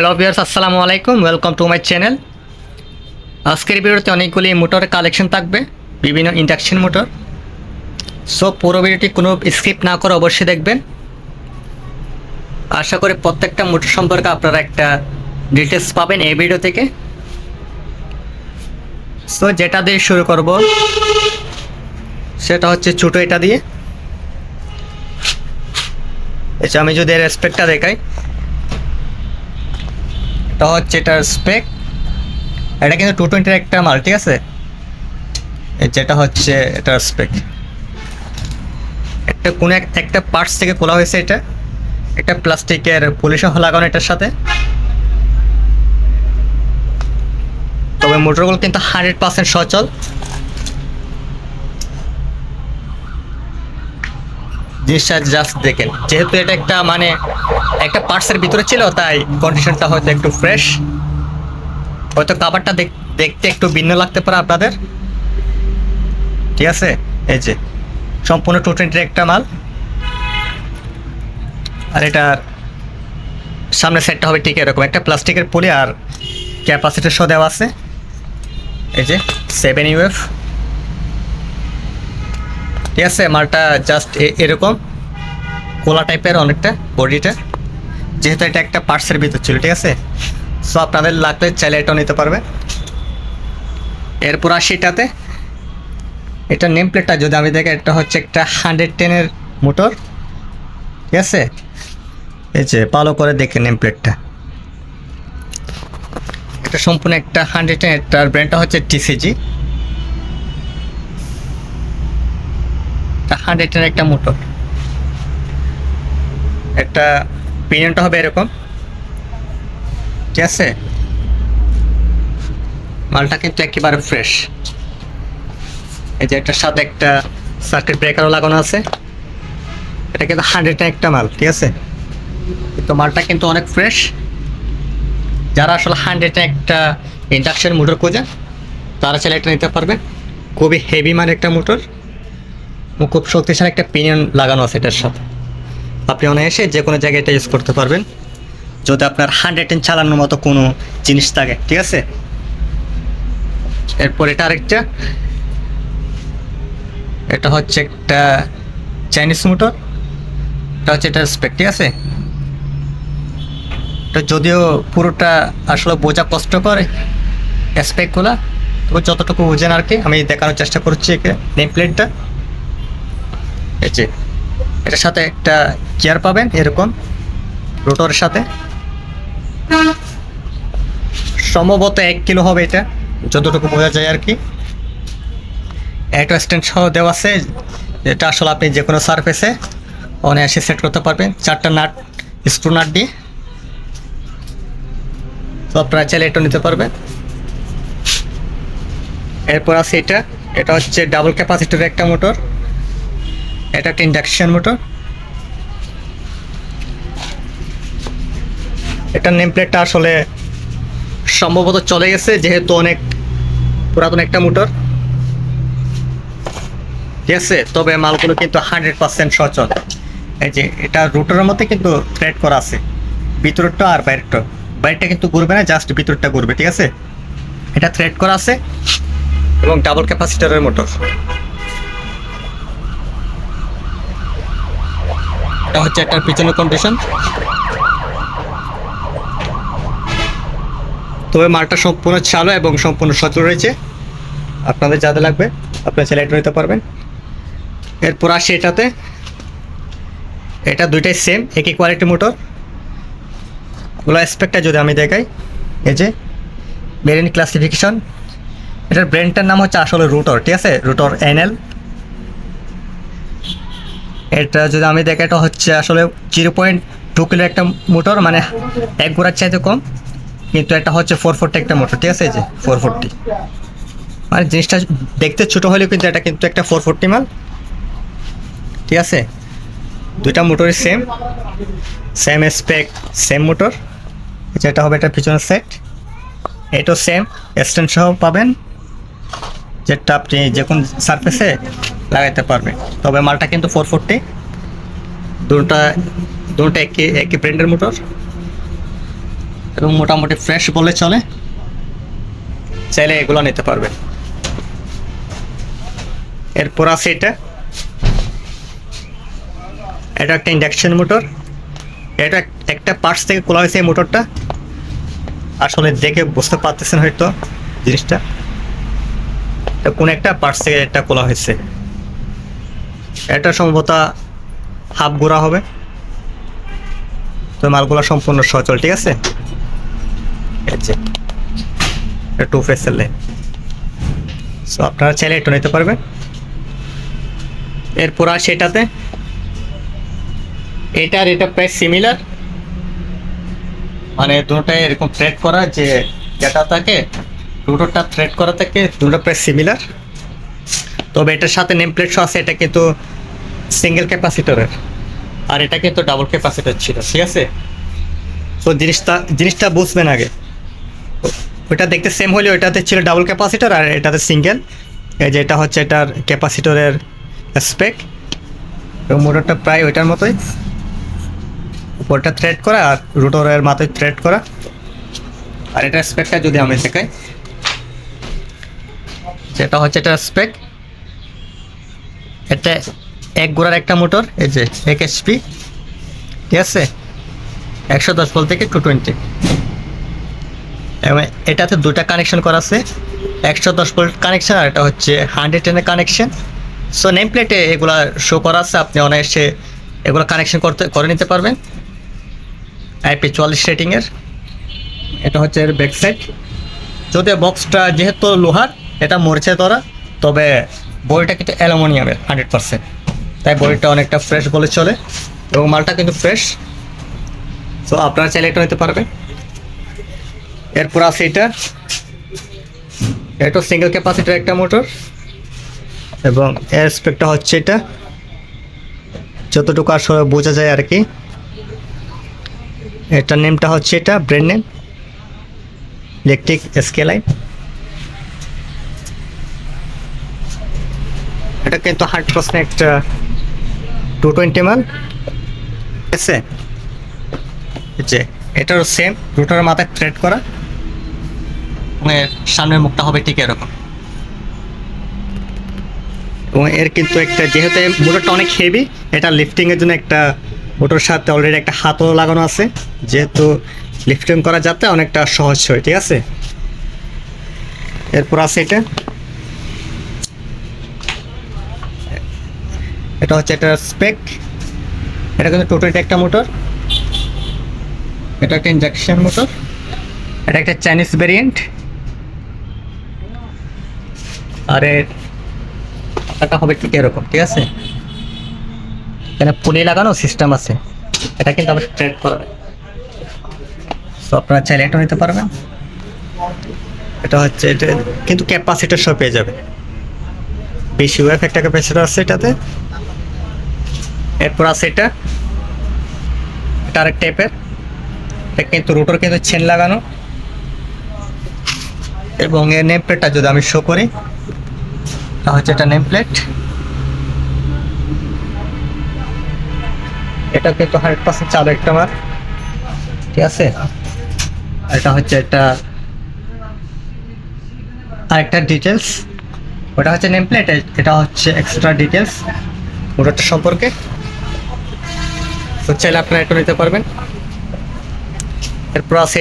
Hello viewers, আসসালামু আলাইকুম। Welcome to my channel. আজকের ভিডিওতে অনেকগুলি মোটরের কালেকশন থাকবে, বিভিন্ন ইন্ডাকশন মোটর। সো পুরো ভিডিওটি কোনো স্কিপ না করে অবশ্যই দেখবেন। আশা করি প্রত্যেকটা মোটর সম্পর্কে আপনারা একটা ডিটেলস পাবেন এই ভিডিও থেকে। সো যেটা দিয়ে শুরু করব সেটা হচ্ছে ছোটো এটা দিয়ে। আচ্ছা, আমি যদি এর স্পেকটা দেখাই, এটা হচ্ছে এটার স্পেক। এটা কিন্তু 220 একটা মাল, ঠিক আছে। যেটা হচ্ছে এটার স্পেক, একটা কোনো একটা পার্টস থেকে খোলা হয়েছে। এটা একটা প্লাস্টিকের পলিশন লাগানো এটার সাথে। তবে মোটরগুলো কিন্তু 100% সচল। জিনিসটা জাস্ট দেখেন, যেহেতু এটা একটা একটা পার্টসের ভিতরে ছিল, তাই কন্ডিশনটা হয়তো একটু ফ্রেশ। হয়তো কাভারটা দেখতে একটু ভিন্ন লাগতে পারে আপনাদের, ঠিক আছে। এই যে সম্পূর্ণ 220 একটা মাল। আর এটার সামনের সাইডটা হবে ঠিক এরকম, একটা প্লাস্টিকের পলি আর ক্যাপাসিটার সহ দেওয়া আছে। এই যে 7 UF, ঠিক আছে। মালটা জাস্ট এরকম কোলা টাইপের অনেকটা বডিটা, যেহেতু এটা একটা পার্টসের ভিতর ছিল, ঠিক আছে। সো আপনাদের লাগলে চাইলে এটাও নিতে পারবে। এরপর আসি এটাতে। এটা নেম প্লেটটা যদি আমি দেখি, এটা হচ্ছে একটা 110-এর মোটর, ঠিক আছে। এই যে ভালো করে দেখে নেম প্লেটটা, এটা সম্পূর্ণ একটা 110। এটার ব্র্যান্ডটা হচ্ছে TCG। 110 একটা মোটর। একটা পিনিয়নটা হবে এরকম, ঠিক আছে। মালটা কিন্তু একেবারে ফ্রেশ। এই যে এটার সাথে একটা সার্কিট ব্রেকারও লাগানো আছে। এটা কিন্তু 110 একটা মাল, ঠিক আছে। তো মালটা কিন্তু অনেক ফ্রেশ। যারা আসলে 110 একটা ইন্ডাকশন মোটর খোঁজেন, তারা চাইলে এটা নিতে পারবেন। খুবই হেভি একটা মোটর, খুব শক্তিশালী একটা পিনিয়ন লাগানো আছে এটার সাথে। আপনি অনায়াসে যে কোনো জায়গায় এটা ইউজ করতে পারবেন, যদি আপনার 110 চালানোর মতো কোনো জিনিস থাকে, ঠিক আছে। এরপর এটা আরেকটা, এটা হচ্ছে একটা চাইনিজ মোটর। এটা হচ্ছে এটার স্পেক, ঠিক আছে। এটা যদিও পুরোটা আসলে বোঝা কষ্টকর স্পেকগুলো, তবে যতটুকু বোঝেন আর কি আমি দেখানোর চেষ্টা করছি। নেম প্লেটটা এই যে, এটার সাথে একটা গিয়ার পাবেন এরকম রোটরের সাথে। সম্ভবত 1 কিলো হবে এটা, যতটুকু বোঝা যায় আর কি। একটা স্ট্যান্ড সহ দেওয়া আছে, যেটা আসলে আপনি যে কোনো সারফেসে অনায়াসে সেট করতে পারবেন 4টা নাট, স্ক্রু নাট দিয়ে। তো আপনারা চাইলে এটা নিতে পারবেন। এরপর আছে এটা হচ্ছে ডাবল ক্যাপাসিটরের একটা মোটর। এটা একটা ইন্ডাকশন মোটর। এটার নেম প্লেটটা আসলে সম্ভবত চলে গেছে, যেহেতু অনেক পুরাতন একটা মোটর, ঠিক আছে। তবে মালগুলো কিন্তু 100% সচল। এই যে এটা রুটারের মধ্যে কিন্তু থ্রেড করা আছে, ভিতরটা আর বাইরেরটা। বাইরেটা কিন্তু ঘুরবে না, জাস্ট ভিতরটা ঘুরবে, ঠিক আছে। এটা থ্রেড করা আছে এবং ডাবল ক্যাপাসিটরের মোটর। এটা হচ্ছে এটার পিছনের কন্ডিশন। তবে মালটা সম্পূর্ণ চালু এবং সম্পূর্ণ সচল রয়েছে। আপনাদের যাদের লাগবে আপনারা চাইলে এটা নিতে পারবেন। এরপর আসি এটাতে। এটা দুইটাই সেম, একই কোয়ালিটি মোটর। ওগুলো স্পেকটা যদি আমি দেখাই, এই যে মেরিন ক্লাসিফিকেশন। এটার ব্র্যান্ডটার নাম হচ্ছে আসলে রুটর, ঠিক আছে, রুটর NL। এটা যদি আমি দেখাই, এটা হচ্ছে আসলে 0.2 কিলো একটা মোটর, মানে 1 গোড়ার চাইতে কম। কিন্তু এটা হচ্ছে 440 একটা মোটর, ঠিক আছে। এই যে 440, মানে জিনিসটা দেখতে ছোটো হলেও কিন্তু এটা কিন্তু একটা 440 মাল, ঠিক আছে। দুইটা মোটরই সেম স্পেক, সেম মোটর। যেটা হবে এটা পিছনের সেট, এটাও সেম স্ট্যান্ড সহ পাবেন, যেটা আপনি যে কোন সারফেসে লাগাইতে পারবেন। তবে মালটা কিন্তু 440, দুটো একই ব্র্যান্ডের মোটর। এবং মোটামুটি ফ্রেশ বলে চলে, চাইলে এগুলো নিতে পারবে। এরপর আছে এটা একটা ইন্ডাকশন মোটর। এটা একটা পার্টস থেকে খোলা হয়েছে এই মোটরটা, আসলে দেখে বুঝতে পারতেছেন হয়তো জিনিসটা, কোন একটা পার্টস থেকে এটা খোলা হয়েছে। এটা সম্ভবত হাফ গোড়া হবে, তো মালগুলো সম্পূর্ণ সচল, ঠিক আছে। টু ফেসের লাইন, সো আপনারা চাইলে একটু নিতে পারবেন। এরপর আর সেটাতে এটার এটা প্রায় সিমিলার, মানে দুটোটাই এরকম থ্রেড করা, যে যেটা থাকে দুটোটা থ্রেড করা থাকে, দুটো প্রায় সিমিলার। তবে এটার সাথে নেম প্লেট আছে, এটা কিন্তু সিঙ্গেল ক্যাপাসিটরের, আর এটা কিন্তু ডাবল ক্যাপাসিটর ছিল, ঠিক আছে। তো জিনিসটা বুঝবেন আগে, ওইটা দেখতে সেম হলে ওইটাতে ছিল ডাবল ক্যাপাসিটর আর এটাতে সিঙ্গেল। এই যে এটা হচ্ছে এটার ক্যাপাসিটরের স্পেক, এবং মোটরটা প্রায় ওইটার মতোই, উপরটা থ্রেড করা আর রোটরের মাথায় থ্রেড করা। আর এটার স্পেকটা যদি আমি দেখাই, যেটা হচ্ছে এটার স্পেক, এটা এক গোড়ার একটা মোটর, এই যে 1 HP, ঠিক আছে, 110 ভোল্ট থেকে 220, এবং এটাতে দুটা কানেকশন করা আছে, 110 ভোল্ট কানেকশন আর এটা হচ্ছে 110 এর কানেকশন। সো নেম প্লেটে এগুলা শো করা আছে, আপনি অনায়াসে এগুলো কানেকশন করে নিতে পারবেন। IP44 রেটিংয়ের, এটা হচ্ছে এর ব্যাক সাইড। যদিও বক্সটা যেহেতু লোহার, এটা মরছে ধরা, তবে বডিটা কিন্তু অ্যালুমিনিয়ামের 100%, তাই বডিটা অনেকটা ফ্রেশ বলে চলে, এবং মালটা কিন্তু ফ্রেশ। সো আপনারা চাইলে এটা নিতে পারবেন। এরপর আছে এটা সিঙ্গেল ক্যাপাসিটার একটা মোটর, এবং এর স্পেকটা হচ্ছে এটা, যতটুকু আসলে বোঝা যায় আর কি। এটার নেমটা হচ্ছে এটা ব্র্যান্ড নেম ইলেকট্রিক স্কেলাইন। এটা কিন্তু 100% একটা 220 ml, ঠিক আছে। যে এটারও সেম রোটরের মাথায় থ্রেড করা, মানে সামনের মুখটা হবে ঠিক এরকম। এবং এর কিন্তু একটা, যেহেতু মোটরটা অনেক হেভি, এটা লিফটিংয়ের জন্য একটা মোটর সাথে অলরেডি একটা হাতও লাগানো আছে, যেহেতু লিফটিং করা যাতে অনেকটা সহজ হয়, ঠিক আছে। এরপর আছে এটা হচ্ছে এটার স্পেক। এটা কিন্তু 220 একটা মোটর, এটা একটা ইনজেকশন মোটর, এটা একটা চাইনিজ ভেরিয়েন্ট। আর এটা হবে ঠিক এরকম, ঠিক আছে। এখানে পুলি লাগানো সিস্টেম আছে, এটা কিন্তু আবার ট্রেড করা, তো আপনারা চাইলে এটা নিতে পারবেন। এটা হচ্ছে এটা কিন্তু ক্যাপাসিটার সব পেয়ে যাবে, বেশি ওয়েভ একটা ক্যাপাসিটার আছে এটাতে। এরপর আছে এটা আরেক টাইপের, এটা কিন্তু রোটর কিন্তু চেন লাগানো, এবং এর নেম প্লেটটা যদি আমি শো করি, তা হচ্ছে এটা নেম প্লেট। এটা কিন্তু 100% চালু একটা মাল, ঠিক আছে। এটা হচ্ছে এটা আরেকটা ডিটেলস, ওটা হচ্ছে নেম প্লেট, এটা হচ্ছে এক্সট্রা ডিটেলস মোটরটা সম্পর্কে। তো চাইলে আপনারা এটা নিতে পারবেন। এরপর আছে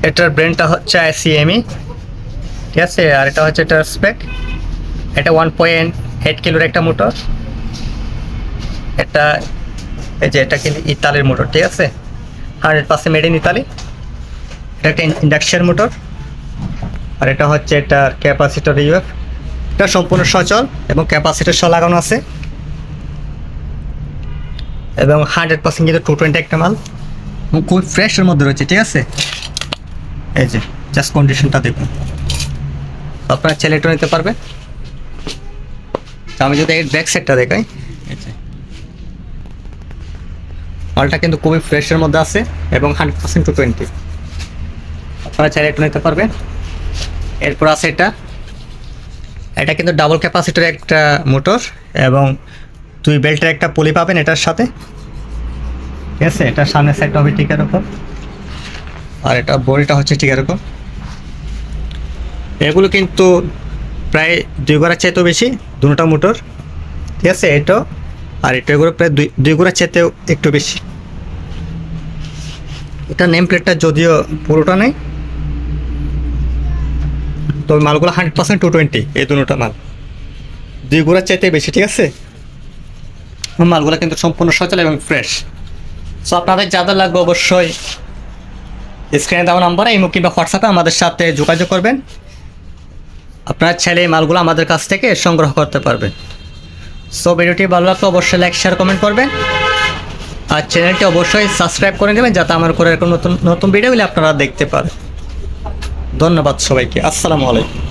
এটার ব্র্যান্ডটা হচ্ছে ICME, ঠিক আছে। আর এটা হচ্ছে এটার স্পেক, এটা 1.8 কিলোর একটা মোটর। এটা এই যে এটা কিন্তু ইতালির মোটর, ঠিক আছে, 100% মেড ইন ইতালি। এটা একটা ইন্ডাকশন মোটর। আর এটা হচ্ছে এটার ক্যাপাসিটর UF, এটা সম্পূর্ণ সচল এবং ক্যাপাসিটর সহ লাগানো আছে, এবং 100% কিন্তু 220 একটা মাল, খুব ফ্রেশের মধ্যে রয়েছে, ঠিক আছে। এই যে জাস্ট কন্ডিশনটা দেখুন, আপনারা চাইলে এটা নিতে পারবে। তো আমি যদি এর ব্যাক সাইডটা দেখাই, মালটা কিন্তু খুবই ফ্রেশের মধ্যে আছে এবং 100% 220, আপনারা চাইলে এটা নিতে পারবেন। এরপর আছে এটা কিন্তু ডাবল ক্যাপাসিটর একটা মোটর, এবং 2 বেল্টের একটা পলি পাবেন এটার সাথে, ঠিক আছে, এটা সামনের সাইডটা হবে ঠিক এরকম, আর এটা বডিটা হচ্ছে ঠিক এরকম। এগুলো কিন্তু প্রায় 2 গোড়ার চাইতেও বেশি, দুটো মোটর, ঠিক আছে। এটাও আর এটা এগুলো প্রায় দুই গোড়ার চাইতেও একটু বেশি। এটা নেম প্লেটটা যদিও পুরোটা নেই, তবে মালগুলো 100% 220, এই দুটো মাল 2 গোড়ার চাইতে বেশি, ঠিক আছে। মালগুলো কিন্তু সম্পূর্ণ সচল এবং ফ্রেশ। সো আপনাদের যাদের লাগবে অবশ্যই স্ক্রিনে দেওয়া নাম্বারে ইমো কিংবা হোয়াটসঅ্যাপে আমাদের সাথে যোগাযোগ করবেন। আপনার ছেলে এই মালগুলো আমাদের কাছ থেকে সংগ্রহ করতে পারবেন। সো ভিডিওটি ভালো লাগলে অবশ্যই লাইক শেয়ার কমেন্ট করবেন, আর চ্যানেলটি অবশ্যই সাবস্ক্রাইব করে নেবেন যাতে আমার করে এরকম নতুন নতুন ভিডিওগুলি আপনারা দেখতে পারেন। ধন্যবাদ সবাইকে, আসসালামু আলাইকুম।